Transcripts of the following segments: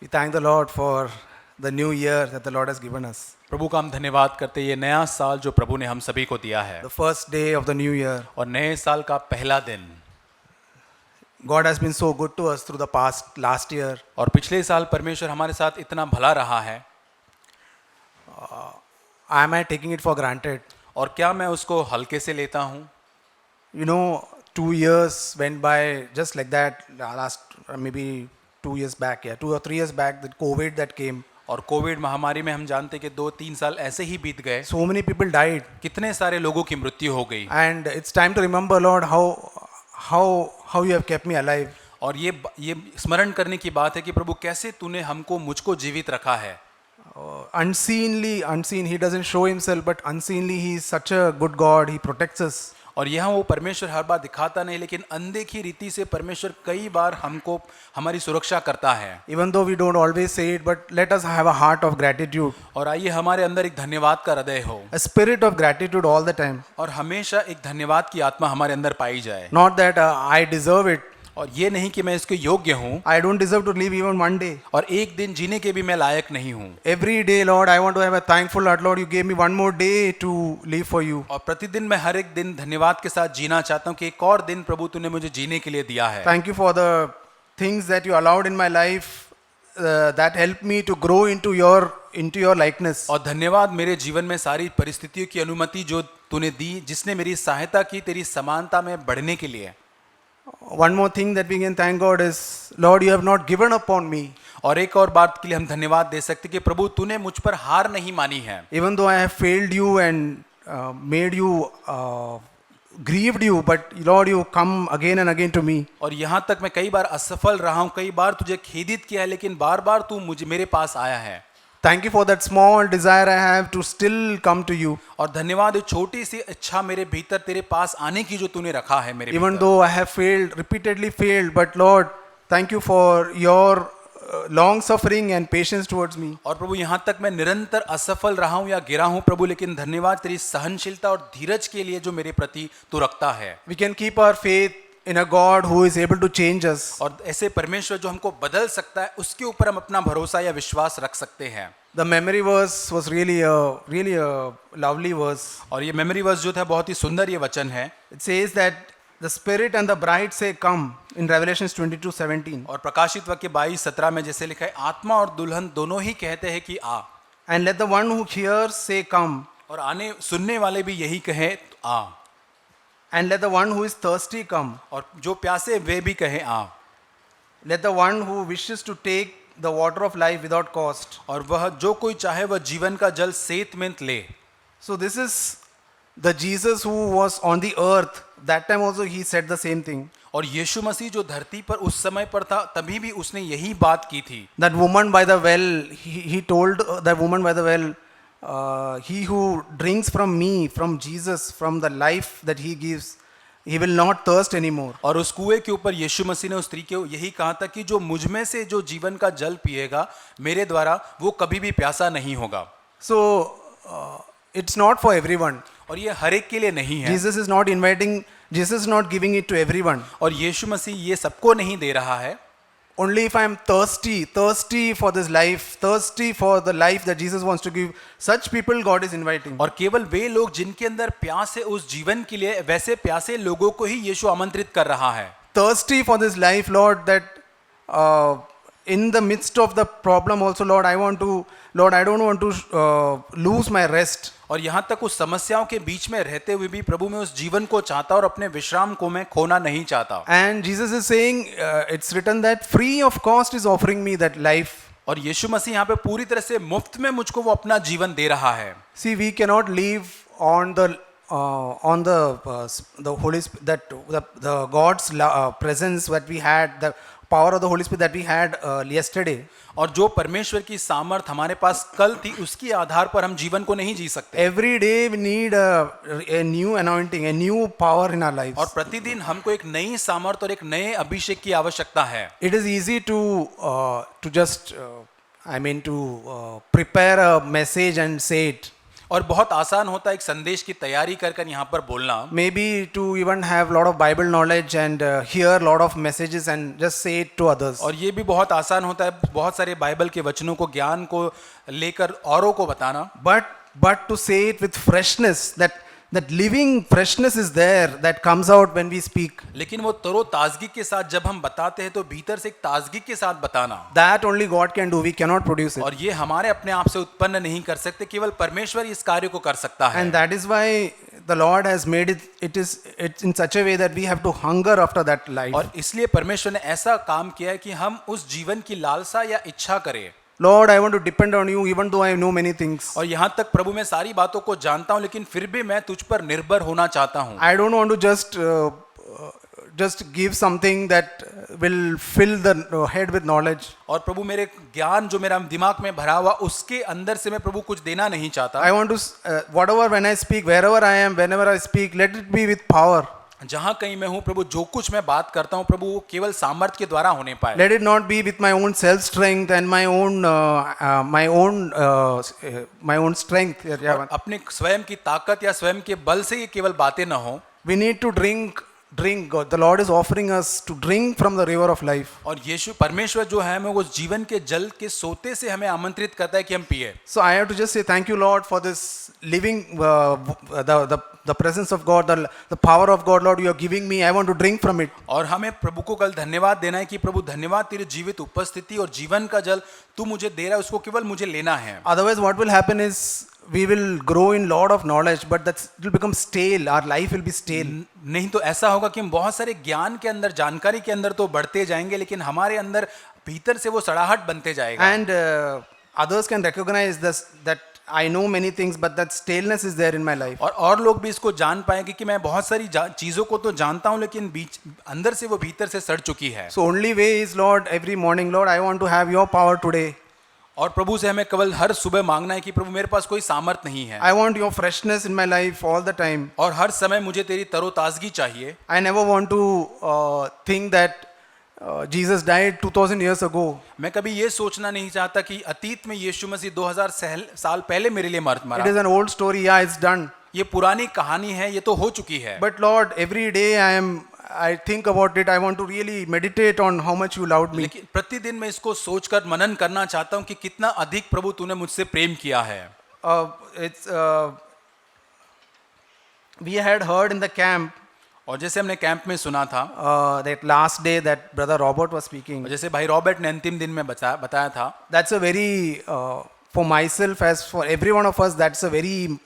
We thank the Lord for the new year that the Lord has given us. प्रभु का हम धन्यवाद करते हैं ये नया साल जो प्रभु ने हम सभी को दिया है The first day of the new year. और नए साल का पहला दिन। God has been so good to us through the last year. और पिछले साल परमेश्वर हमारे साथ इतना भला रहा है। Am I taking it for granted? और क्या मैं उसको हल्के से लेता हूँ? You know, 2 years went by just like that. Last maybe 2 years back, 2 or 3 years back, the COVID that came. और कोविड महामारी में हम जानते कि 2-3 साल ऐसे ही बीत गए। So many people died. कितने सारे लोगों की मृत्यु हो गई। And it's time to remember, Lord, how you have kept me alive. और ये स्मरण करने की बात है कि प्रभु कैसे तूने हमको मुझको जीवित रखा है। Unseen, he doesn't show himself, but unseenly he is such a good God. He protects us. और यहाँ वो परमेश्वर हर बार दिखाता नहीं, लेकिन अनदेखी रीति से परमेश्वर कई बार हमको हमारी सुरक्षा करता है। Even though we don't always say it, but let us have a heart of gratitude. और आइए हमारे अंदर एक धन्यवाद का हृदय हो A spirit of gratitude all the time. और हमेशा एक धन्यवाद की आत्मा हमारे अंदर पाई जाए। Not that I deserve it. और ये नहीं कि मैं इसके योग्य हूँ I don't deserve to live even one day. और एक दिन जीने के भी मैं लायक नहीं हूँ। Every day, Lord, I want to have a thankful heart. Lord, you gave me one more day to live for you. और प्रतिदिन मैं हर एक दिन धन्यवाद के साथ जीना चाहता हूँ कि एक और दिन प्रभु तूने मुझे जीने के लिए दिया है। Thank you for the things that you allowed in my life that helped me to grow into your likeness. और धन्यवाद मेरे जीवन में सारी परिस्थितियों की अनुमति जो तूने दी, जिसने मेरी सहायता की तेरी समानता में बढ़ने के लिए। One more thing that we can thank God is, Lord, you have not given up on me. और एक और बात के लिए हम धन्यवाद दे सकते कि प्रभु तूने मुझ पर हार नहीं मानी है। Even though I have failed you and made you grieved you, but Lord, you come again and again to me. और यहाँ तक मैं कई बार असफल रहा हूँ, कई बार तुझे खेदित किया है, लेकिन बार बार तू मेरे पास आया है। Thank you for that small desire I have to still come to you. और धन्यवाद ये छोटी सी इच्छा मेरे भीतर तेरे पास आने की जो तूने रखा है मेरे Even भीतर। though I have repeatedly failed, but Lord, thank you for your long suffering and patience towards me. और प्रभु यहाँ तक मैं निरंतर असफल रहा हूँ या गिरा हूँ प्रभु, लेकिन धन्यवाद तेरी सहनशीलता और धीरज के लिए जो मेरे प्रति तू रखता है। We can keep our faith in a God who is able to change us. और ऐसे परमेश्वर जो हमको बदल सकता है, उसके ऊपर हम अपना भरोसा या विश्वास रख सकते हैं। The memory verse was really a lovely verse. और ये मेमोरी वर्स जो था बहुत ही सुंदर ये वचन है। It says that the spirit and the bride say come in Revelations 22:17. और प्रकाशित वाक्य 22:17 में जैसे लिखा है, आत्मा और दुल्हन दोनों ही कहते हैं कि आ। And let the one who hears say come. और आने सुनने वाले भी यही कहे आ। And let the one who is thirsty come. और जो प्यासे वे भी कहे आ। Let the one who wishes to take the water of life without cost. और वह जो कोई चाहे वह जीवन का जल सेत में ले। So this is the Jesus who was on the earth. That time also he said the same thing. और यीशु मसीह जो धरती पर उस समय पर था, तभी भी उसने यही बात की थी। That woman by the well, he told that woman by the well, he who drinks from me, from Jesus, from the life that he gives, he will not thirst anymore. और उस कुएं के ऊपर यीशु मसीह ने उस स्त्री को यही कहा था कि जो मुझ में से जो जीवन का जल पिएगा मेरे द्वारा, वो कभी भी प्यासा नहीं होगा। So it's not for everyone. और ये हर एक के लिए नहीं है। Jesus is not giving it to everyone. और यीशु मसीह ये सबको नहीं दे रहा है। Only if I am thirsty for this life, thirsty for the life that Jesus wants to give, such people God is inviting. और केवल वे लोग जिनके अंदर प्यास है उस जीवन के लिए, वैसे प्यासे लोगों को ही यीशु आमंत्रित कर रहा है। Thirsty for this life, Lord, that in the midst of the problem also, Lord, I don't want to lose my rest. और यहाँ तक उस समस्याओं के बीच में रहते हुए भी प्रभु मैं उस जीवन को चाहता और अपने विश्राम को मैं खोना नहीं चाहता। And Jesus is saying, it's written that free of cost is offering me that life. और यीशु मसीह यहाँ पे पूरी तरह से मुफ्त में मुझको वो अपना जीवन दे रहा है। See, we cannot live on the Holy Spirit, that the God's presence that we had, the power of the Holy Spirit that we had yesterday. और जो परमेश्वर की सामर्थ हमारे पास कल थी, उसके आधार पर हम जीवन को नहीं जी सकते। Every day we need a new anointing, a new power in our lives. और प्रतिदिन हमको एक नई सामर्थ और एक नए अभिषेक की आवश्यकता है। It is easy to just prepare a message and say it. और बहुत आसान होता है एक संदेश की तैयारी कर कर यहाँ पर बोलना, maybe to even have lot of Bible knowledge and hear lot of messages and just say it to others. और ये भी बहुत आसान होता है बहुत सारे बाइबल के वचनों को ज्ञान को लेकर औरों को बताना, But to say it with freshness, that living freshness is there that comes out when we speak. लेकिन वो तरो ताजगी के साथ जब हम बताते हैं तो भीतर से एक ताजगी के साथ बताना, That only God can do. We cannot produce it. और ये हमारे अपने आप से उत्पन्न नहीं कर सकते, केवल परमेश्वर इस कार्य को कर सकता है। And that is why the Lord has made it's in such a way that we have to hunger after that life. और इसलिए परमेश्वर ने ऐसा काम किया है कि हम उस जीवन की लालसा या इच्छा करें। Lord, I want to depend on you even though I know many things. और यहाँ तक प्रभु मैं सारी बातों को जानता हूँ लेकिन फिर भी मैं तुझ पर निर्भर होना चाहता हूँ। I don't want to just give something that will fill the head with knowledge. और प्रभु मेरे ज्ञान जो मेरा दिमाग में भरा हुआ उसके अंदर से मैं प्रभु कुछ देना नहीं चाहता। I want to whatever when I speak, wherever I am, whenever I speak, let it be with power. जहाँ कहीं मैं हूँ प्रभु जो कुछ मैं बात करता हूँ प्रभु वो केवल सामर्थ्य के द्वारा होने पाए। Let it not be with my own self strength and my own strength. और अपने स्वयं की ताकत या स्वयं के बल से ये केवल बातें न हो। We need to drink. God, the Lord is offering us to drink from the river of life. और यीशु परमेश्वर जो है हमें वो जीवन के जल के सोते से हमें आमंत्रित करता है कि हम पिए। So I have to just say thank you, Lord, for this living the presence of God, the power of God, Lord, you are giving me. I want to drink from it. और हमें प्रभु को कल धन्यवाद देना है कि प्रभु धन्यवाद तेरी जीवित उपस्थिति और जीवन का जल तू मुझे दे रहा है, उसको केवल मुझे लेना है। Otherwise, what will happen is we will grow in lot of knowledge, but that will become stale. Our life will be stale. नहीं तो ऐसा होगा कि हम बहुत सारे ज्ञान के अंदर जानकारी के अंदर तो बढ़ते जाएंगे लेकिन हमारे अंदर भीतर से वो सड़ाहट बनते जाएगा। And others can recognize this that I know many things, but that staleness is there in my life. और लोग भी इसको जान पाएंगे कि मैं बहुत सारी चीजों को तो जानता हूँ लेकिन बीच अंदर से वो भीतर से सड़ चुकी है। So only way is, Lord, every morning, Lord, I want to have your power today. और प्रभु से हमें केवल हर सुबह मांगना है कि प्रभु मेरे पास कोई सामर्थ नहीं है। I want your freshness in my life all the time. और हर समय मुझे तेरी तरोताजगी चाहिए। I never want to think that Jesus died 2000 years ago. मैं कभी ये सोचना नहीं चाहता कि अतीत में यीशु मसीह 2000 साल पहले मेरे लिए मरा। It is an old story. Yeah, it's done. ये पुरानी कहानी है, ये तो हो चुकी है। But Lord, every day I think about it. I want to really meditate on how much you loved me. लेकिन प्रतिदिन मैं इसको सोचकर मनन करना चाहता हूँ कि कितना अधिक प्रभु तूने मुझसे प्रेम किया है। We had heard in the camp और जैसे हमने कैंप में सुना था that last day that Brother Robert was speaking. जैसे भाई रॉबर्ट ने अंतिम दिन में बताया था। That's a very for myself as for every one of us, that's a very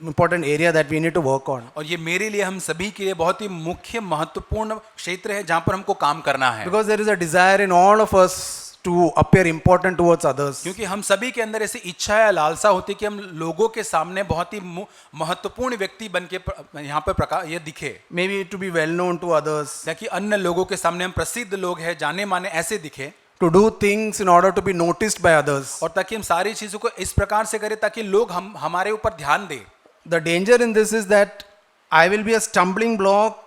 important area that we need to work on. और ये मेरे लिए हम सभी के लिए बहुत ही मुख्य महत्वपूर्ण क्षेत्र है जहाँ पर हमको काम करना है। Because there is a desire in all of us to appear important towards others. क्योंकि हम सभी के अंदर ऐसी इच्छा या लालसा होती है कि हम लोगों के सामने बहुत ही महत्वपूर्ण व्यक्ति बन के यहाँ पर ये दिखे। Maybe to be well known to others. ताकि अन्य लोगों के सामने हम प्रसिद्ध लोग हैं, जाने माने ऐसे दिखे। To do things in order to be noticed by others. और ताकि हम सारी चीजों को इस प्रकार से करें ताकि लोग हमारे ऊपर ध्यान दें। The danger in this is that I will be a stumbling block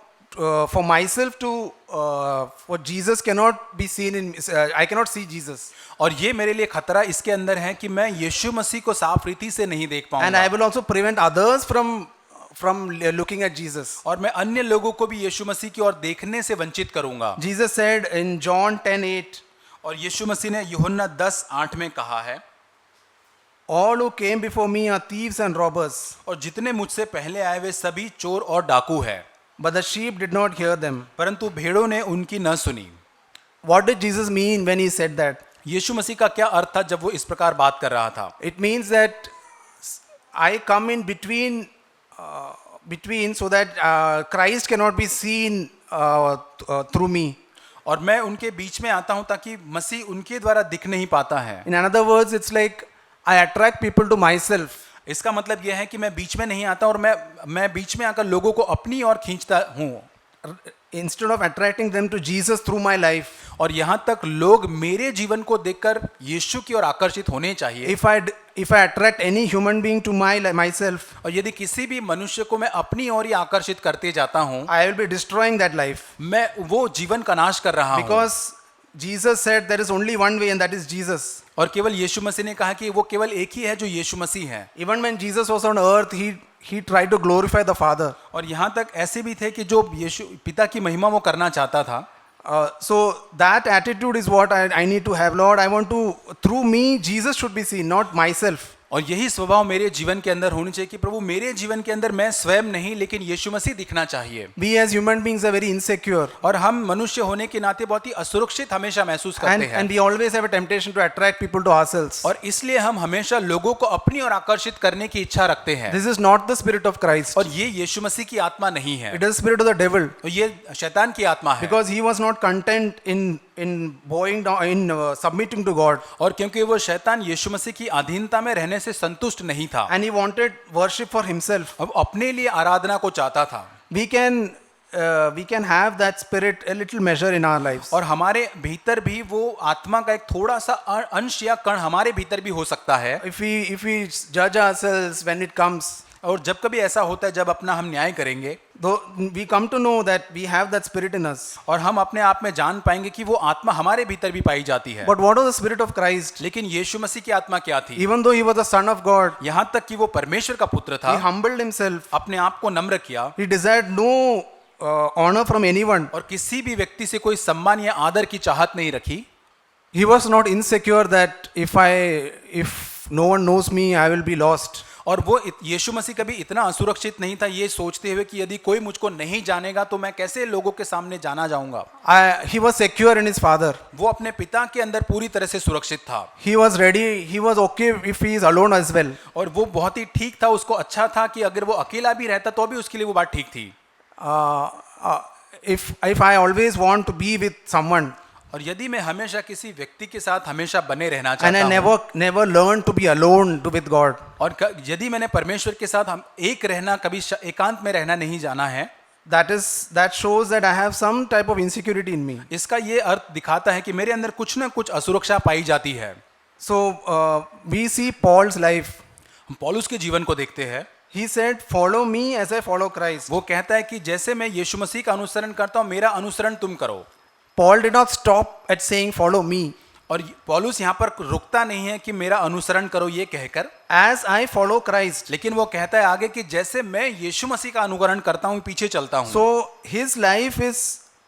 for myself to for Jesus cannot be seen in I cannot see Jesus. और ये मेरे लिए खतरा इसके अंदर है कि मैं यीशु मसीह को साफ रीति से नहीं देख पाऊंगा। And I will also prevent others from looking at Jesus. और मैं अन्य लोगों को भी यीशु मसीह की ओर देखने से वंचित करूंगा। Jesus said in John 10:8. और यीशु मसीह ने यूहन्ना 10:8 में कहा है, All who came before me are thieves and robbers. और जितने मुझसे पहले आए वे सभी चोर और डाकू हैं। But the sheep did not hear them. परंतु भेड़ों ने उनकी न सुनी। What did Jesus mean when he said that? यीशु मसीह का क्या अर्थ था जब वो इस प्रकार बात कर रहा था? It means that I come in between so that Christ cannot be seen through me. और मैं उनके बीच में आता हूं ताकि मसीह उनके द्वारा दिख नहीं पाता है। In other words, it's like I attract people to myself. इसका मतलब यह है कि मैं बीच में नहीं आता और मैं बीच में आकर लोगों को अपनी ओर खींचता हूँ। Instead of attracting them to Jesus through my life. और यहाँ तक लोग मेरे जीवन को देखकर यीशु की ओर आकर्षित होने चाहिए। If I attract any human being to myself. और यदि किसी भी मनुष्य को मैं अपनी ओर ही आकर्षित करते जाता हूँ, I will be destroying that life. मैं वो जीवन का नाश कर रहा हूँ। Because Jesus said there is only one way and that is Jesus. और केवल यीशु मसीह ने कहा कि वो केवल एक ही है जो यीशु मसीह है। Even when Jesus was on earth, he tried to glorify the Father. और यहाँ तक ऐसे भी थे कि जो यीशु पिता की महिमा वो करना चाहता था। So that attitude is what I need to have. Lord, I want to, through me, Jesus should be seen, not myself. और यही स्वभाव मेरे जीवन के अंदर होनी चाहिए कि प्रभु मेरे जीवन के अंदर मैं स्वयं नहीं लेकिन यीशु मसीह दिखना चाहिए। We as human beings are very insecure. और हम मनुष्य होने के नाते बहुत ही असुरक्षित हमेशा महसूस करते हैं। And we always have a temptation to attract people to ourselves. और इसलिए हम हमेशा लोगों को अपनी ओर आकर्षित करने की इच्छा रखते हैं। This is not the spirit of Christ. और ये यीशु मसीह की आत्मा नहीं है। It is the spirit of the devil. और ये शैतान की आत्मा है। Because he was not content in bowing down, in submitting to God. और क्योंकि वो शैतान यीशु मसीह की अधीनता में रहने से संतुष्ट नहीं था। And he wanted worship for himself. अब अपने लिए आराधना को चाहता था। We can have that spirit a little measure in our lives. और हमारे भीतर भी वो आत्मा का एक थोड़ा सा अंश या कण हमारे भीतर भी हो सकता है। If we judge ourselves when it comes, और जब कभी ऐसा होता है जब अपना हम न्याय करेंगे, though we come to know that we have that spirit in us. और हम अपने आप में जान पाएंगे कि वो आत्मा हमारे भीतर भी पाई जाती है। But what was the spirit of Christ? लेकिन यीशु मसीह की आत्मा क्या थी? Even though he was the son of God, यहाँ तक कि वो परमेश्वर का पुत्र he था, humbled himself. अपने आप को नम्र किया He desired no honor from anyone. और किसी भी व्यक्ति से कोई सम्मान या आदर की चाहत नहीं रखी। He was not insecure that if no one knows me, I will be lost. और वो यीशु मसीह कभी इतना असुरक्षित नहीं था ये सोचते हुए कि यदि कोई मुझको नहीं जानेगा तो मैं कैसे लोगों के सामने जाना जाऊंगा। He was secure in his father. वो अपने पिता के अंदर पूरी तरह से सुरक्षित था। He was ready. He was okay if he is alone as well. और वो बहुत ही ठीक था, उसको अच्छा था कि अगर वो अकेला भी रहता तो भी उसके लिए वो बात ठीक थी। If I always want to be with someone, और यदि मैं हमेशा किसी व्यक्ति के साथ हमेशा बने रहना and चाहता I हूँ never learned to be alone with God, और यदि मैंने परमेश्वर के साथ हम एक रहना कभी एकांत में रहना नहीं जाना है, that shows that I have some type of insecurity in me. इसका ये अर्थ दिखाता है कि मेरे अंदर कुछ ना कुछ असुरक्षा पाई जाती है। So we see Paul's life. हम पौलुस के जीवन को देखते हैं। He said, "Follow me as I follow Christ." वो कहता है कि जैसे मैं यीशु मसीह का अनुसरण करता हूँ मेरा अनुसरण तुम करो। Paul did not stop at saying, "Follow me." और पौलुस यहाँ पर रुकता नहीं है कि मेरा अनुसरण करो ये कहकर, As I follow Christ. लेकिन वो कहता है आगे कि जैसे मैं यीशु मसीह का अनुकरण करता हूँ पीछे चलता हूँ। So his life is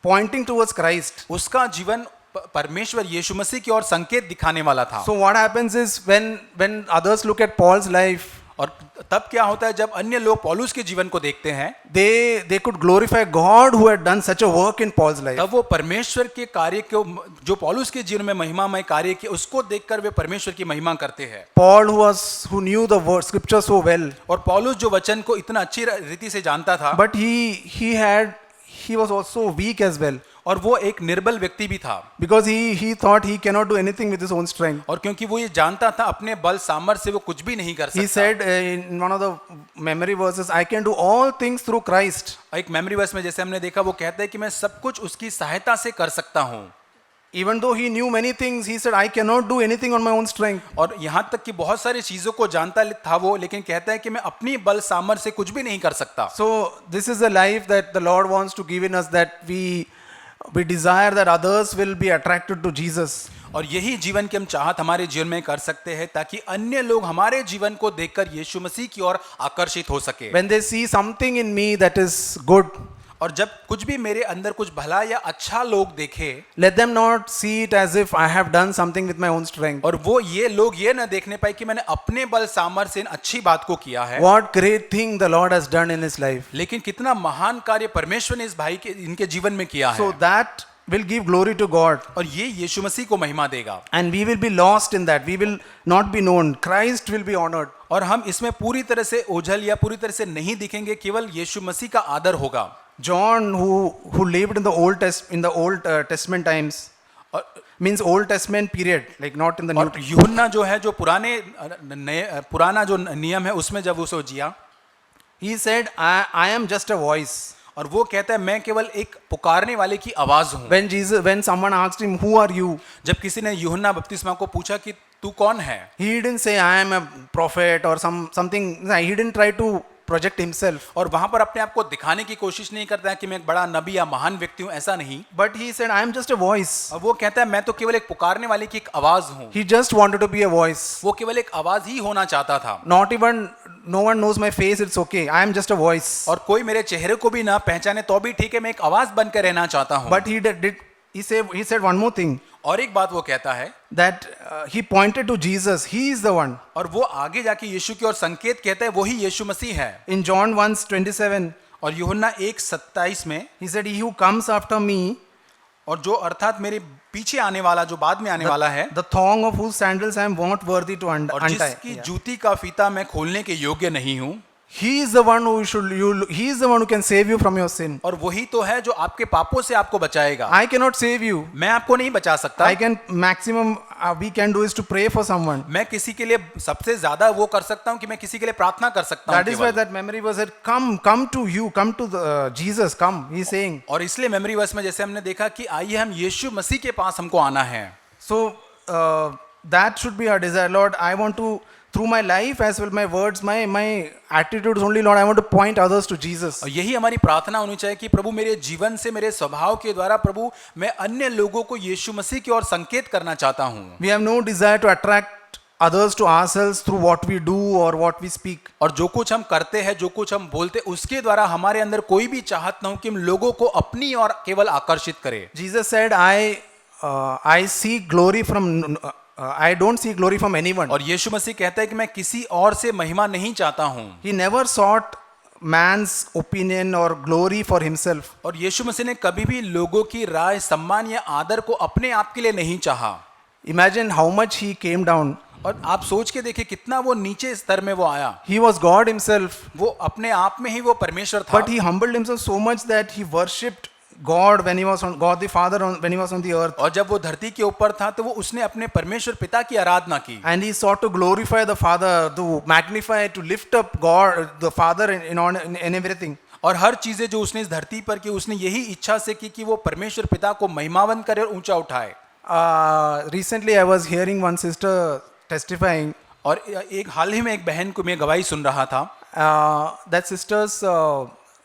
pointing towards Christ. उसका जीवन परमेश्वर यीशु मसीह की ओर संकेत दिखाने वाला था। So what happens is when others look at Paul's life, और तब क्या होता है जब अन्य लोग पौलुस के जीवन को देखते हैं, they could glorify God who had done such a work in Paul's life. तब वो परमेश्वर के कार्य को जो पौलुस के जीवन में महिमामय कार्य किए उसको देखकर वे परमेश्वर की महिमा करते हैं। Paul who knew the word scripture so well, और पौलुस जो वचन को इतना अच्छी रीति से जानता था, but he was also weak as well. और वो एक निर्बल व्यक्ति भी था, Because he thought he cannot do anything with his own strength. और क्योंकि वो ये जानता था अपने बल सामर्थ्य से वो कुछ भी नहीं कर सकता। He said in one of the memory verses, "I can do all things through Christ." एक मेमोरी वर्स में जैसे हमने देखा वो कहता है कि मैं सब कुछ उसकी सहायता से कर सकता हूँ। Even though he knew many things, he said, "I cannot do anything on my own strength." और यहाँ तक कि बहुत सारी चीजों को जानता था वो, लेकिन कहता है कि मैं अपनी बल सामर्थ्य से कुछ भी नहीं कर सकता। So this is the life that the Lord wants to give in us, that we desire that others will be attracted to Jesus. और यही जीवन की हम चाहत हमारे जीवन में कर सकते हैं ताकि अन्य लोग हमारे जीवन को देखकर यीशु मसीह की ओर आकर्षित हो सके। When they see something in me that is good, और जब कुछ भी मेरे अंदर कुछ भला या अच्छा लोग देखे, let them not see it as if I have done something with my own strength. और वो ये लोग ये न देखने पाए कि मैंने अपने बल सामर्थ्य से इन अच्छी बात को किया है। What great thing the Lord has done in his life. लेकिन कितना महान कार्य परमेश्वर ने इस भाई के इनके जीवन में किया है। So that will give glory to God. और ये यीशु मसीह को महिमा देगा। And we will be lost in that. We will not be known. Christ will be honored. और हम इसमें पूरी तरह से ओझल या पूरी तरह से नहीं दिखेंगे, केवल यीशु मसीह का आदर होगा। John, who lived in the Old Testament times, means Old Testament period, like not in the New. और यूहन्ना जो है जो पुराना जो नियम है उसमें जब उसे जिया, He said, I am just a voice. और वो कहता है मैं केवल एक पुकारने वाले की आवाज हूँ। When someone asked him, "Who are you?" जब किसी ने यूहन्ना बपतिस्मा को पूछा कि तू कौन है, He didn't say, "I am a prophet" or something. He didn't try to project himself. और वहां पर अपने आप को दिखाने की कोशिश नहीं करता है कि मैं एक बड़ा नबी या महान व्यक्ति हूं, ऐसा नहीं। But he said, I am just a voice. और वो कहता है मैं तो केवल एक पुकारने वाले की एक आवाज हूं। He just wanted to be a voice. वो केवल एक आवाज ही होना चाहता था। Not even, no one knows my face, it's okay. I am just a voice. और कोई मेरे चेहरे को भी ना पहचाने तो भी ठीक है, मैं एक आवाज बनकर रहना चाहता हूं। But he said one more thing, और एक बात वो कहता है that he pointed to Jesus. He is the one. और वो आगे जाके यीशु की ओर संकेत कहता है, वही यीशु मसीह है। In John 1:27, और यूहन्ना 1:27 में he said, he who comes after me, और जो अर्थात मेरे पीछे आने वाला, जो बाद में आने वाला है, the thong of whose sandals I am not worthy to और untie. जिसकी जूती का फीता मैं खोलने के योग्य नहीं हूं, He is the one he is the one who can save you from your sin. और वही तो है जो आपके पापों से आपको बचाएगा। I cannot save you. मैं आपको नहीं बचा सकता। I can maximum we can do is to pray for someone. मैं किसी के लिए सबसे ज्यादा वो कर सकता हूं कि मैं किसी के लिए प्रार्थना कर सकता हूं। That is why that memory verse said, come to you, come to the, Jesus, come. He is saying. और इसलिए मेमोरी वर्स में जैसे हमने देखा कि आइए हम यीशु मसीह के पास हमको आना है। So that should be our desire, Lord. I want to, through my life as well, my words, my attitudes only, Lord, I want to point others to Jesus. और यही हमारी प्रार्थना होनी चाहिए कि प्रभु मेरे जीवन से, मेरे स्वभाव के द्वारा प्रभु मैं अन्य लोगों को यीशु मसीह की ओर संकेत करना चाहता हूँ। We have no desire to attract others to ourselves through what we do or what we speak. और जो कुछ हम करते हैं, जो कुछ हम बोलते हैं, उसके द्वारा हमारे अंदर कोई भी चाहत ना हो कि हम लोगों को अपनी ओर केवल आकर्षित करें। Jesus said, I seek glory from I don't seek glory from anyone. और यीशु मसीह कहता है कि मैं किसी और से महिमा नहीं चाहता हूँ। He never sought man's opinion or glory for himself. और यीशु मसीह ने कभी भी लोगों की राय, सम्मान या आदर को अपने आप के लिए नहीं चाहा। Imagine how much he came down. और आप सोच के देखिए कितना वो नीचे स्तर में वो आया। He was God himself. वो अपने आप में ही वो परमेश्वर था। But he humbled himself so much that he worshipped God when he was on God the Father when he was on the earth. और जब वो धरती के ऊपर था तो वो उसने अपने परमेश्वर पिता की आराधना की। And he sought to glorify the Father, to magnify, to lift up God, the Father in everything. और हर चीजें जो उसने इस धरती पर की, उसने यही इच्छा से की कि वो परमेश्वर पिता को महिमावन करे और ऊंचा उठाए। Recently I was hearing one sister testifying. और एक हाल ही में एक बहन को मैं गवाही सुन रहा था। That sister's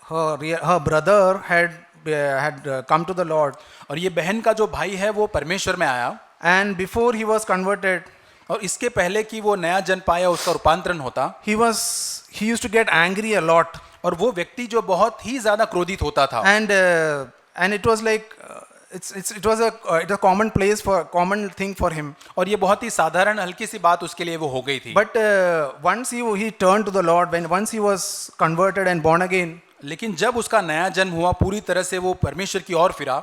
her brother had come to the Lord. और ये बहन का जो भाई है वो परमेश्वर में आया। And before he was converted, और इसके पहले कि वो नया जन्म पाया, उसका रूपांतरण होता, he used to get angry a lot. और वो व्यक्ति जो बहुत ही ज्यादा क्रोधित होता था। And it was like it was a common thing for him. और ये बहुत ही साधारण हल्की सी बात उसके लिए वो हो गई थी। But once he turned to the Lord, once he was converted and born again, लेकिन जब उसका नया जन्म हुआ, पूरी तरह से वो परमेश्वर की ओर फिरा,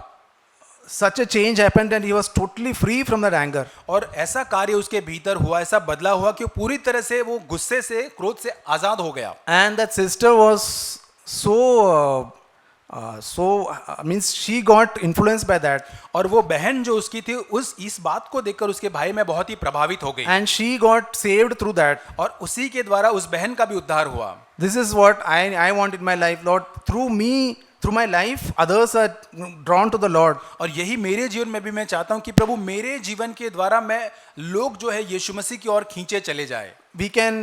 such a change happened and he was totally free from that anger. और ऐसा कार्य उसके भीतर हुआ, ऐसा बदला हुआ कि पूरी तरह से वो गुस्से से, क्रोध से आजाद हो गया। And that sister was means she got influenced by that. और वो बहन जो उसकी थी, इस बात को देखकर उसके भाई में बहुत ही प्रभावित हो गई। And she got saved through that. और उसी के द्वारा उस बहन का भी उद्धार हुआ। This is what I want in my life, Lord. Through me, through my life, others are drawn to the Lord. और यही मेरे जीवन में भी मैं चाहता हूँ कि प्रभु मेरे जीवन के द्वारा मैं लोग जो है यीशु मसीह की ओर खींचे चले जाए। We can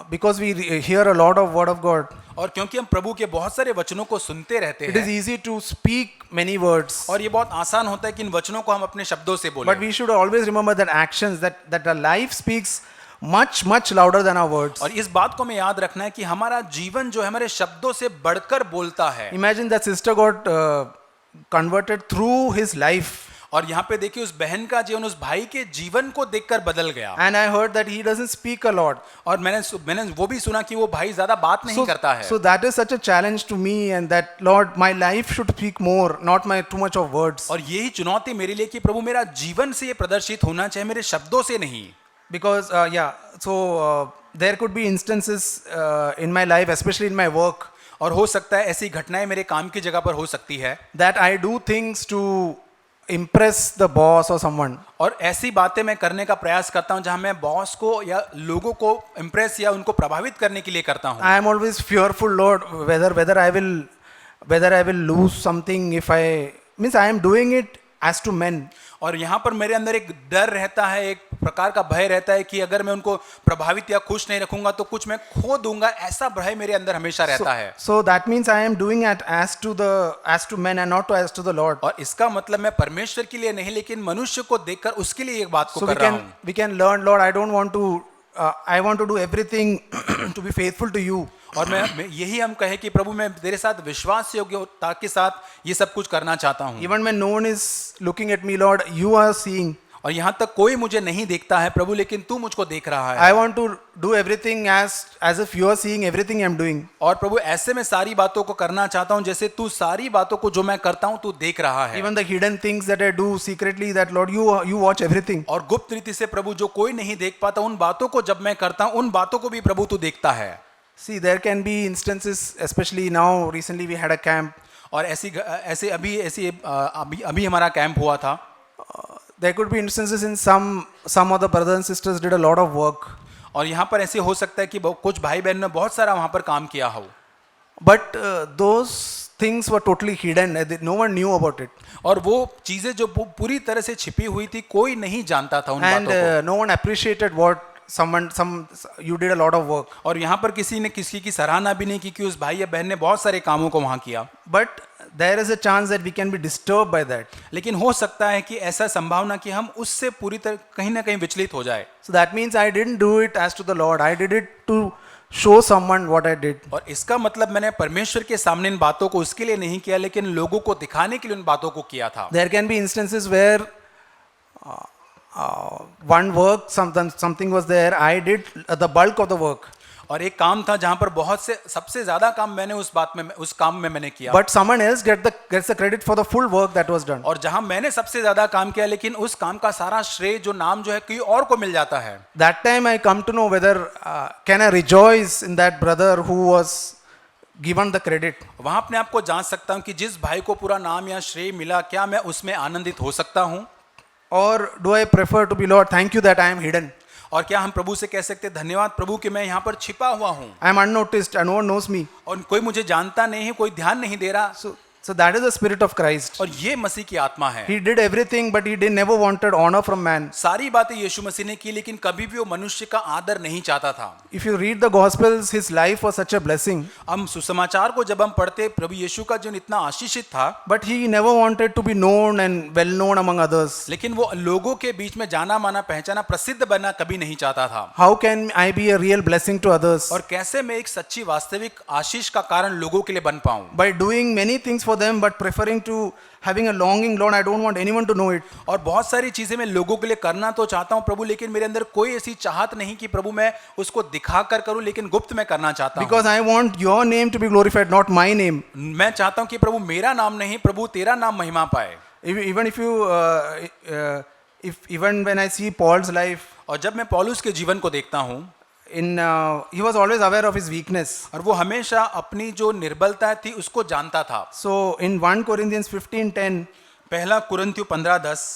because we hear a lot of word of God. और क्योंकि हम प्रभु के बहुत सारे वचनों को सुनते रहते It is हैं, easy to speak many words. और ये बहुत आसान होता है कि इन वचनों को हम अपने शब्दों से बोलें। But we should always remember that actions, that our life speaks much louder than our words. और इस बात को हमें याद रखना है कि हमारा जीवन जो है हमारे शब्दों से बढ़कर बोलता है। Imagine that sister got converted through his life. और यहाँ पे देखिए उस बहन का जीवन उस भाई के जीवन को देखकर बदल गया। And I heard that he doesn't speak a lot. और मैंने वो भी सुना कि वो भाई ज्यादा बात नहीं करता है। So that is such a challenge to me, and that Lord, my life should speak more, not my too much of words. और यही चुनौती मेरे लिए कि प्रभु मेरा जीवन से ये प्रदर्शित होना चाहिए, मेरे शब्दों से नहीं। Because there could be instances in my life, especially in my work, और हो सकता है ऐसी घटनाएं मेरे काम की जगह पर हो सकती है that I do things to impress the boss or someone. और ऐसी बातें मैं करने का प्रयास करता हूं जहां मैं बॉस को या लोगों को इम्प्रेस या उनको प्रभावित करने के लिए करता हूं। I am always fearful, Lord, whether I will lose something if I am doing it as to men. और यहाँ पर मेरे अंदर एक डर रहता है, एक प्रकार का भय रहता है कि अगर मैं उनको प्रभावित या खुश नहीं रखूंगा तो कुछ मैं खो दूंगा, ऐसा भय मेरे अंदर हमेशा रहता है। So that means I am doing it as to men and not as to the Lord. और इसका मतलब मैं परमेश्वर के लिए नहीं लेकिन मनुष्य को देखकर उसके लिए एक बात को So कर रहा हूँ। we can learn, Lord, I want to do everything to be faithful to you. और मैं यही हम कहे कि प्रभु मैं तेरे साथ विश्वास योग्यता के साथ ये सब कुछ करना चाहता हूँ। Even when no one is looking at me, Lord, you are seeing. और यहाँ तक कोई मुझे नहीं देखता है प्रभु, लेकिन तू मुझको देख रहा है। I want to do everything as if you are seeing everything I am doing. और प्रभु ऐसे में सारी बातों को करना चाहता हूँ जैसे तू सारी बातों को जो मैं करता हूँ तू देख रहा है। Even the hidden things that I do secretly, that Lord, you watch everything. और गुप्त रीति से प्रभु जो कोई नहीं देख पाता उन बातों को जब मैं करता हूँ उन बातों को भी प्रभु तू देखता है। See, there can be instances, especially now, recently we had a camp. और ऐसे अभी हमारा कैंप हुआ था। There could be instances in some of the brothers and sisters did a lot of work. और यहाँ पर ऐसे हो सकता है कि कुछ भाई बहन ने बहुत सारा वहाँ पर काम किया हो। But those things were totally hidden. No one knew about it. और वो चीजें जो पूरी तरह से छिपी हुई थी कोई नहीं जानता था उन And बातों को। no one appreciated what you did a lot of work. और यहाँ पर किसी ने किसी की सराहना भी नहीं की कि उस भाई या बहन ने बहुत सारे कामों को वहाँ किया। But there is a chance that we can be disturbed by that. लेकिन हो सकता है कि ऐसा संभावना कि हम उससे पूरी तरह कहीं ना कहीं विचलित हो जाए। So that means I didn't do it as to the Lord. I did it to show someone what I did. और इसका मतलब मैंने परमेश्वर के सामने इन बातों को उसके लिए नहीं किया लेकिन लोगों को दिखाने के लिए उन बातों को किया था। There can be instances where one work, something was there. I did the bulk of the work. और एक काम था जहां पर सबसे ज्यादा काम मैंने उस काम में मैंने किया। But someone else gets the credit for the full work that was done. और जहां मैंने सबसे ज्यादा काम किया लेकिन उस काम का सारा श्रेय जो नाम जो है कोई और को मिल जाता है। That time I come to know whether can I rejoice in that brother who was given the credit. वहां अपने आप को जांच सकता हूं कि जिस भाई को पूरा नाम या श्रेय मिला क्या मैं उसमें आनंदित हो सकता हूं, Or do I prefer to be, Lord, thank you that I am hidden. और क्या हम प्रभु से कह सकते हैं धन्यवाद प्रभु कि मैं यहाँ पर छिपा हुआ हूँ I am unnoticed and no one knows me. और कोई मुझे जानता नहीं है, कोई ध्यान नहीं दे रहा। So that is the spirit of Christ. और ये मसीह की आत्मा है। He did everything, but he never wanted honor from man. सारी बातें यीशु मसीह ने की लेकिन कभी भी वो मनुष्य का आदर नहीं चाहता था। If you read the Gospels, his life was such a blessing. हम सुसमाचार को जब हम पढ़ते प्रभु यीशु का जीवन इतना आशीषित था, But he never wanted to be known and well known among others. लेकिन वो लोगों के बीच में जाना माना पहचाना प्रसिद्ध बनना कभी नहीं चाहता था। How can I be a real blessing to others? और कैसे मैं एक सच्ची वास्तविक आशीष का कारण लोगों के लिए बन पाऊं? By doing many things for them, but preferring to having a longing, Lord, I don't want anyone to know it. और बहुत सारी चीजें मैं लोगों के लिए करना तो चाहता हूं प्रभु, लेकिन मेरे अंदर कोई ऐसी चाहत नहीं कि प्रभु मैं उसको दिखा कर करूं, लेकिन गुप्त में करना चाहता हूं। Because I want your name to be glorified, not my name. मैं चाहता हूं कि प्रभु मेरा नाम नहीं, प्रभु तेरा नाम महिमा पाए। Even if you, even when I see Paul's life, और जब मैं पौलुस के जीवन को देखता हूं, he was always aware of his weakness. और वो हमेशा अपनी जो निर्बलता थी उसको जानता था। So in 1 Corinthians 15:10, पहला कुरिन्थियों 15:10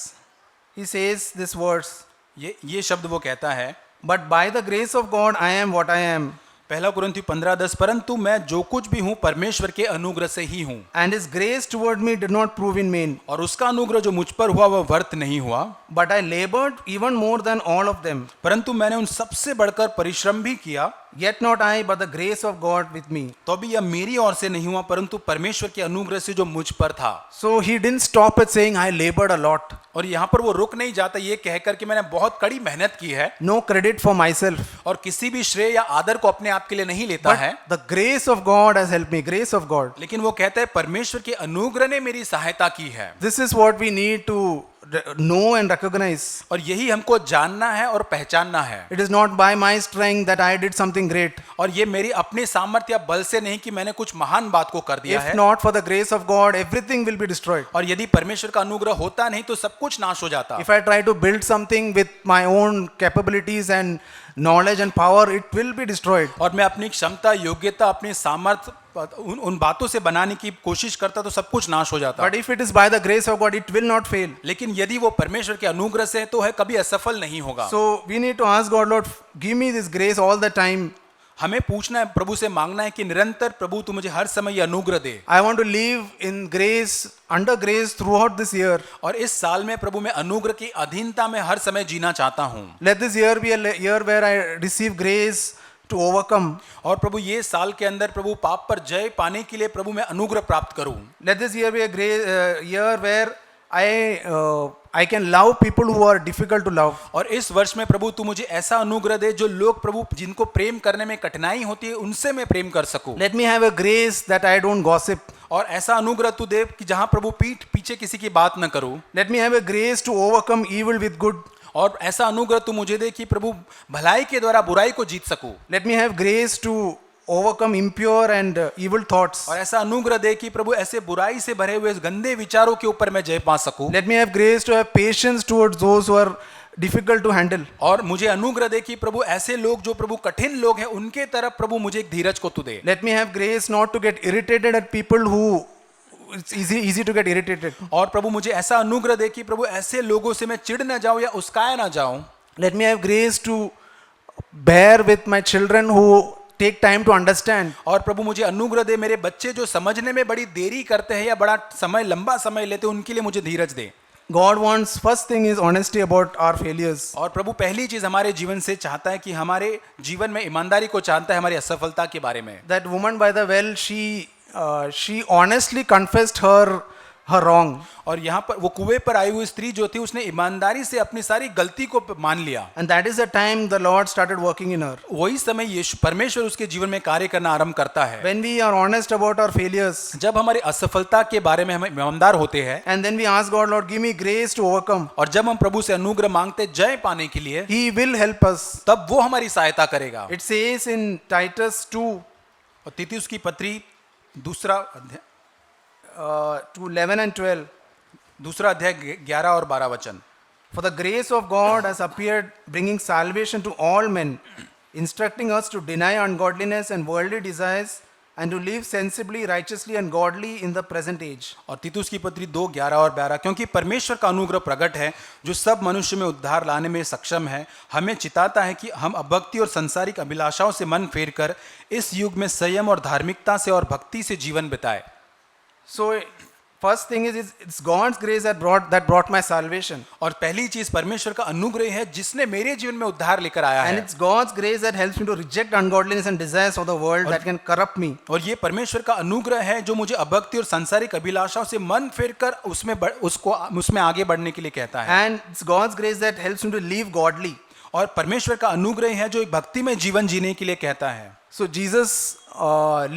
he says this verse, ये शब्द वो कहता है, but by the grace of God I am what I am. पहला कुरिन्थियों 15:10 परंतु मैं जो कुछ भी हूँ परमेश्वर के अनुग्रह से ही हूँ। And his grace toward me did not prove in vain. और उसका अनुग्रह जो मुझ पर हुआ वह व्यर्थ नहीं हुआ। But I labored even more than all of them. परंतु मैंने उन सबसे बढ़कर परिश्रम भी किया। Yet not I, but the grace of God with me. तो अभी यह मेरी ओर से नहीं हुआ परंतु परमेश्वर के अनुग्रह से जो मुझ पर था। So he didn't stop at saying I labored a lot. और यहाँ पर वो रुक नहीं जाता ये कहकर कि मैंने बहुत कड़ी मेहनत की है। No credit for myself. और किसी भी श्रेय या आदर को अपने आप के लिए नहीं लेता है। But the grace of God has helped me. Grace of God. लेकिन वो कहता है परमेश्वर के अनुग्रह ने मेरी सहायता की है। This is what we need to know and recognize. और यही हमको जानना है और पहचानना है। It is not by my strength that I did something great. और ये मेरी अपने सामर्थ्य या बल से नहीं कि मैंने कुछ महान बात को कर दिया If है। not for the grace of God, everything will be destroyed. और यदि परमेश्वर का अनुग्रह होता नहीं तो सब कुछ नाश हो जाता। If I try to build something with my own capabilities and knowledge and power, it will be destroyed. और मैं अपनी क्षमता योग्यता अपनी सामर्थ्य उन बातों से बनाने की कोशिश करता तो सब कुछ नाश हो जाता। But if it is by the grace of God, it will not fail. लेकिन यदि वो परमेश्वर के अनुग्रह से है तो है कभी असफल नहीं होगा। So we need to ask God, Lord, give me this grace all the time. हमें पूछना है, प्रभु से मांगना है कि निरंतर प्रभु तू मुझे हर समय ये अनुग्रह दे। I want to live in grace, under grace throughout this year. और इस साल में प्रभु मैं अनुग्रह की अधीनता में हर समय जीना चाहता हूँ। Let this year be a year where I receive grace to overcome. और प्रभु ये साल के अंदर प्रभु पाप पर जय पाने के लिए प्रभु मैं अनुग्रह प्राप्त करूं। Let this year be a year where I can love people who are difficult to love. और इस वर्ष में प्रभु तू मुझे ऐसा अनुग्रह दे जो लोग प्रभु जिनको प्रेम करने में कठिनाई होती है उनसे मैं प्रेम कर सकूं। Let me have a grace that I don't gossip. और ऐसा अनुग्रह तू दे कि जहां प्रभु पीठ पीछे किसी की बात न करूं। Let me have a grace to overcome evil with good. और ऐसा अनुग्रह तू मुझे दे कि प्रभु भलाई के द्वारा बुराई को जीत सकूं। Let me have grace to overcome impure and evil thoughts. और ऐसा अनुग्रह दे कि प्रभु ऐसे बुराई से भरे हुए गंदे विचारों के ऊपर मैं जय पा सकूं। Let me have grace to have patience towards those who are difficult to handle. और मुझे अनुग्रह दे कि प्रभु ऐसे लोग जो प्रभु कठिन लोग हैं उनके तरफ प्रभु मुझे एक धीरज को तू दे। Let me have grace not to get irritated at people who it's easy to get irritated. और प्रभु मुझे ऐसा अनुग्रह दे कि प्रभु ऐसे लोगों से मैं चिढ़ न जाऊं या उस्काया न जाऊं। Let me have grace to bear with my children who take time to understand. और प्रभु मुझे अनुग्रह दे मेरे बच्चे जो समझने में बड़ी देरी करते हैं या बड़ा समय लंबा समय लेते हैं उनके लिए मुझे धीरज दे। God wants, first thing is honesty about our failures. और प्रभु पहली चीज हमारे जीवन से चाहता है कि हमारे जीवन में ईमानदारी को चाहता है हमारी असफलता के बारे में। That woman by the well, she honestly confessed her wrong. और यहाँ पर वो कुएं पर आई हुई स्त्री जो थी उसने ईमानदारी से अपनी सारी गलती को मान लिया। And that is the time the Lord started working in her. वही समय यीशु परमेश्वर उसके जीवन में कार्य करना आरंभ करता है। When we are honest about our failures, जब हमारी असफलता के बारे में हम ईमानदार होते हैं and then we ask God, Lord, give me grace to overcome. और जब हम प्रभु से अनुग्रह मांगते जय पाने के लिए He will help us. तब वो हमारी सहायता करेगा। It says in Titus 2, और तीतुस की पत्री दूसरा अध्याय 11 and 12. दूसरा अध्याय 11 और 12 वचन। For the grace of God has appeared, bringing salvation to all men, instructing us to deny ungodliness and worldly desires, and to live sensibly, righteously, and godly in the present age. और तीतुस की पत्री 2, 11 और 12, क्योंकि परमेश्वर का अनुग्रह प्रकट है जो सब मनुष्य में उद्धार लाने में सक्षम है, हमें चिताता है कि हम अभक्ति और सांसारिक अभिलाषाओं से मन फेर कर इस युग में संयम और धार्मिकता से और भक्ति से जीवन बिताए। So, first thing is it's God's grace that brought my salvation. और पहली चीज परमेश्वर का अनुग्रह है जिसने मेरे जीवन में उद्धार लेकर आया And है। it's God's grace that helps me to reject ungodliness and desires of the world that can corrupt me. और ये परमेश्वर का अनुग्रह है जो मुझे अभक्ति और सांसारिक अभिलाषाओं से मन फेर कर उसमें आगे बढ़ने के लिए कहता है। And it's God's grace that helps me to live godly. और परमेश्वर का अनुग्रह है जो एक भक्ति में जीवन जीने के लिए कहता है। So Jesus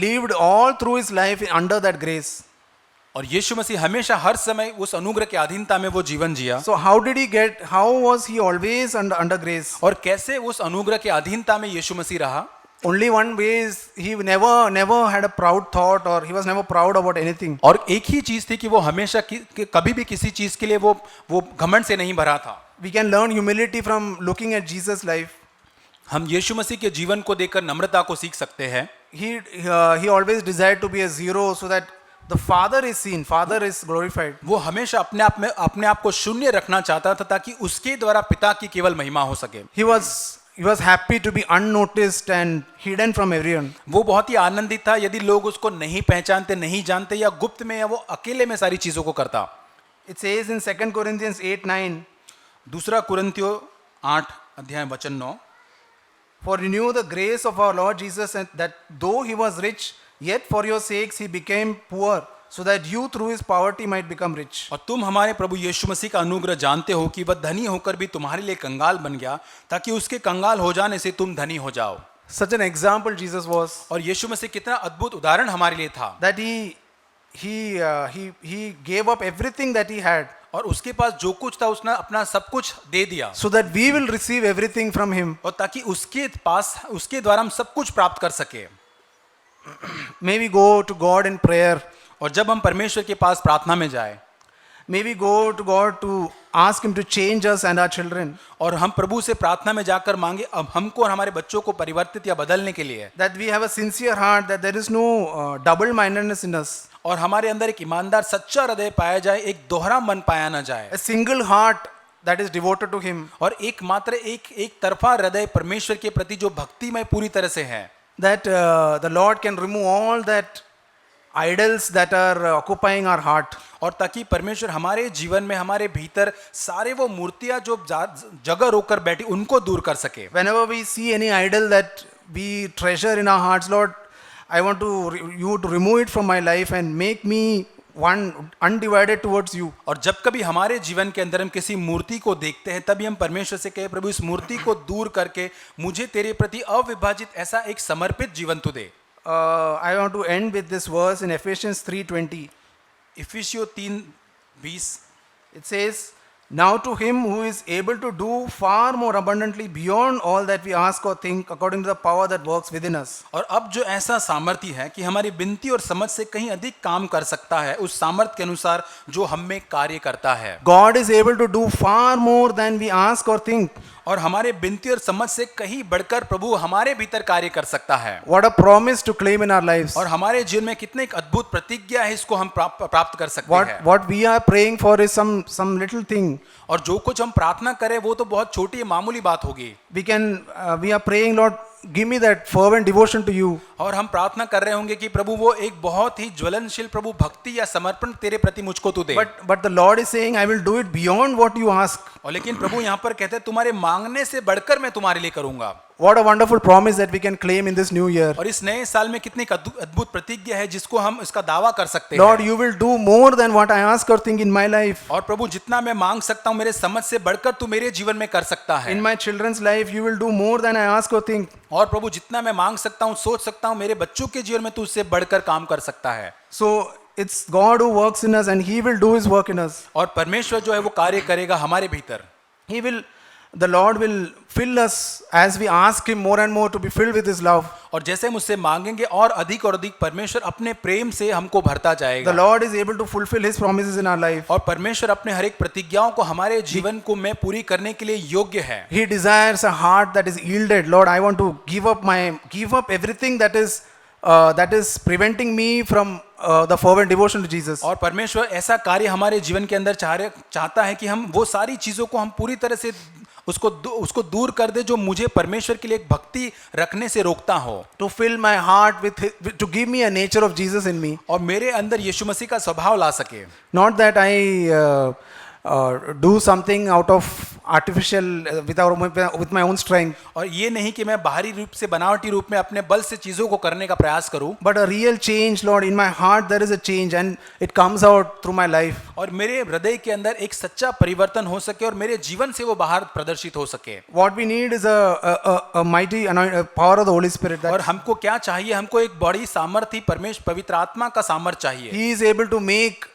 lived all through his life under that grace. और यीशु मसीह हमेशा हर समय उस अनुग्रह की अधीनता में वो जीवन जिया। So how was he always under grace? और कैसे उस अनुग्रह की अधीनता में यीशु मसीह रहा? Only one way is he never had a proud thought, or he was never proud about anything. और एक ही चीज थी कि वो हमेशा कभी भी किसी चीज के लिए वो घमंड से नहीं भरा था। We can learn humility from looking at Jesus' life. हम यीशु मसीह के जीवन को देखकर नम्रता को सीख सकते हैं। He always desired to be a zero so that the Father is seen, Father is glorified. वो हमेशा अपने आप को शून्य रखना चाहता था ताकि उसके द्वारा पिता की केवल महिमा हो सके। He was happy to be unnoticed and hidden from everyone. वो बहुत ही आनंदित था यदि लोग उसको नहीं पहचानते, नहीं जानते या गुप्त में या वो अकेले में सारी चीजों को करता। It says in 2 Corinthians 8:9, दूसरा कुरिन्थियों 8 अध्याय वचन 9, For you knew the grace of our Lord Jesus, and that though he was rich, yet for your sakes he became poor, so that you through his poverty might become rich. और तुम हमारे प्रभु यीशु मसीह का अनुग्रह जानते हो कि वह धनी होकर भी तुम्हारे लिए कंगाल बन गया ताकि उसके कंगाल हो जाने से तुम धनी हो जाओ। Such an example Jesus was. और यीशु मसीह कितना अद्भुत उदाहरण हमारे लिए था। That he gave up everything that he had. और उसके पास जो कुछ था उसने अपना सब कुछ दे दिया। So that we will receive everything from him. और ताकि उसके द्वारा हम सब कुछ प्राप्त कर सके। May we go to God in prayer. और जब हम परमेश्वर के पास प्रार्थना में जाए, May we go to God to ask him to change us and our children. और हम प्रभु से प्रार्थना में जाकर मांगे अब हमको और हमारे बच्चों को परिवर्तित या बदलने के लिए। That we have a sincere heart, that there is no double-mindedness in us. और हमारे अंदर एक ईमानदार सच्चा हृदय पाया जाए, एक दोहरा मन पाया ना जाए। A single heart that is devoted to him. और एक तरफा हृदय परमेश्वर के प्रति जो भक्ति में पूरी तरह से है। that the Lord can remove all that idols that are occupying our heart. और ताकि परमेश्वर हमारे जीवन में हमारे भीतर सारे वो मूर्तियां जो जगह रोकर बैठी उनको दूर कर सके. Whenever we see any idol that we treasure in our hearts, Lord, I want you to remove it from my life and make me one undivided towards you. और जब कभी हमारे जीवन के अंदर हम किसी मूर्ति को देखते हैं तभी हम परमेश्वर से कहे, प्रभु इस मूर्ति को दूर करके मुझे तेरे प्रति अविभाजित ऐसा एक समर्पित जीवन तू दे. I want to end with this verse in Ephesians 3:20. इफिसियों 3:20. It says, now to him who is able to do far more abundantly beyond all that we ask or think according to the power that works within us. और अब जो ऐसा सामर्थ्य है कि हमारी विनती और समझ से कहीं अधिक काम कर सकता है, उस सामर्थ्य के अनुसार जो हम में कार्य करता है. God is able to do far more than we ask or think. और हमारे विनती और समझ से कहीं बढ़कर प्रभु हमारे भीतर कार्य कर सकता है. What a promise to claim in our lives. और हमारे जीवन में कितने एक अद्भुत प्रतिज्ञा है, इसको हम प्राप्त कर सकते हैं. What we are praying for is some little thing. और जो कुछ हम प्रार्थना करें वो तो बहुत छोटी मामूली बात होगी. We are praying, Lord, give me that fervent devotion to you. और हम प्रार्थना कर रहे होंगे कि प्रभु वो एक बहुत ही ज्वलनशील प्रभु भक्ति या समर्पण तेरे प्रति मुझको तू दे. But the Lord is saying, I will do it beyond what you ask. और लेकिन प्रभु यहाँ पर कहते हैं तुम्हारे मांगने से बढ़कर मैं तुम्हारे लिए करूंगा. What a wonderful promise that we can claim in this new year. और इस नए साल में कितनी अद्भुत प्रतिज्ञा है जिसको हम इसका दावा कर सकते हैं. Lord, you will do more than what I ask or think in my life. और प्रभु जितना मैं मांग सकता हूँ मेरे समझ से बढ़कर तू मेरे जीवन में कर सकता है. In my children's life, you will do more than I ask or think. और प्रभु जितना मैं मांग सकता हूँ सोच सकता हूँ मेरे बच्चों के जीवन में तू उससे बढ़कर काम कर सकता है. So it's God who works in us and He will do His work in us. और परमेश्वर जो है वो कार्य करेगा हमारे भीतर. The Lord will fill us as we ask Him more and more to be filled with His love. और जैसे हम उससे मांगेंगे और अधिक परमेश्वर अपने प्रेम से हमको भरता जाएगा. The Lord is able to fulfill His promises in our life. और परमेश्वर अपने हर एक प्रतिज्ञाओं को हमारे जीवन को में पूरी करने के लिए योग्य है. He desires a heart that is yielded. Lord, I want to give up everything that is preventing me from the fervent devotion to Jesus. और परमेश्वर ऐसा कार्य हमारे जीवन के अंदर चाहता है कि हम वो सारी चीजों को हम पूरी तरह से उसको दूर कर दे जो मुझे परमेश्वर के लिए एक भक्ति रखने से रोकता हो. To fill my heart to give me a nature of Jesus in me. और मेरे अंदर यीशु मसीह का स्वभाव ला सके. Not that I do something out of artificial with my own strength. और ये नहीं कि मैं बाहरी रूप से बनावटी रूप में अपने बल से चीजों को करने का प्रयास करूं. But a real change, Lord, in my heart there is a change and it comes out through my life. और मेरे हृदय के अंदर एक सच्चा परिवर्तन हो सके और मेरे जीवन से वो बाहर प्रदर्शित हो सके. What we need is a mighty power of the Holy Spirit. और हमको क्या चाहिए? हमको एक बड़ी सामर्थ्य परमेश्वर पवित्र आत्मा का सामर्थ्य चाहिए. He is able to make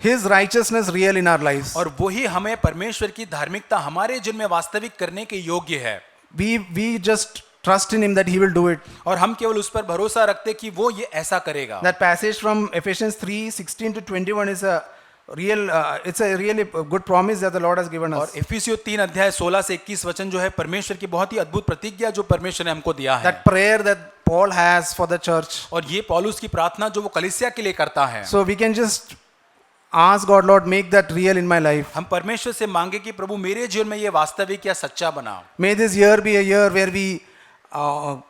His righteousness real in our lives. और वही हमें परमेश्वर की धार्मिकता हमारे जीवन में वास्तविक करने के योग्य है. We just trust in Him that He will do it. और हम केवल उस पर भरोसा रखते कि वो ये ऐसा करेगा. That passage from Ephesians 3:16 to 21 is it's a really good promise that the Lord has given us. और इफिसियों 3:16 से 21 वचन जो है परमेश्वर की बहुत ही अद्भुत प्रतिज्ञा जो परमेश्वर ने हमको दिया है. That prayer that Paul has for the church. और ये पौलुस की प्रार्थना जो वो कलीसिया के लिए करता है. So we can just ask God, Lord, make that real in my life. हम परमेश्वर से मांगे कि प्रभु मेरे जीवन में ये वास्तविक या सच्चा बनाओ. May this year be a year where we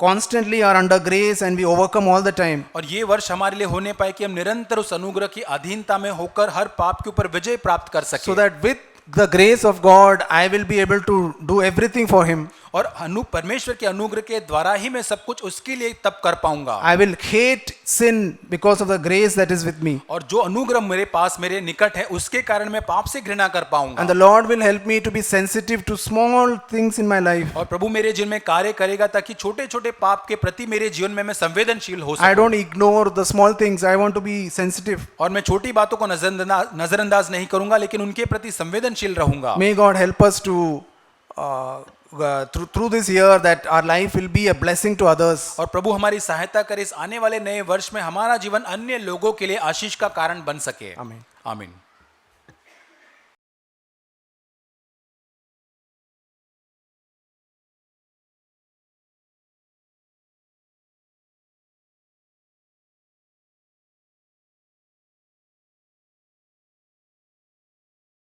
constantly are under grace and we overcome all the time. और ये वर्ष हमारे लिए होने पाए कि हम निरंतर उस अनुग्रह की अधीनता में होकर हर पाप के ऊपर विजय प्राप्त कर सके. So that with the grace of God, I will be able to do everything for Him. और परमेश्वर के अनुग्रह के द्वारा ही मैं सब कुछ उसके लिए तब कर पाऊंगा. I will hate sin because of the grace that is with me. और जो अनुग्रह मेरे पास मेरे निकट है उसके कारण मैं पाप से घृणा कर पाऊंगा. And the Lord will help me to be sensitive to small things in my life. और प्रभु मेरे जीवन में कार्य करेगा ताकि छोटे-छोटे पाप के प्रति मेरे जीवन में मैं संवेदनशील हो सकूं. I don't ignore the small things. I want to be sensitive. और मैं छोटी बातों को नजरअंदाज नहीं करूंगा लेकिन उनके प्रति संवेदनशील रहूंगा. May God help us to through this year that our life will be a blessing to others. और प्रभु हमारी सहायता करे इस आने वाले नए वर्ष में हमारा जीवन अन्य लोगों के लिए आशीष का कारण बन सके. आमीन. आमीन.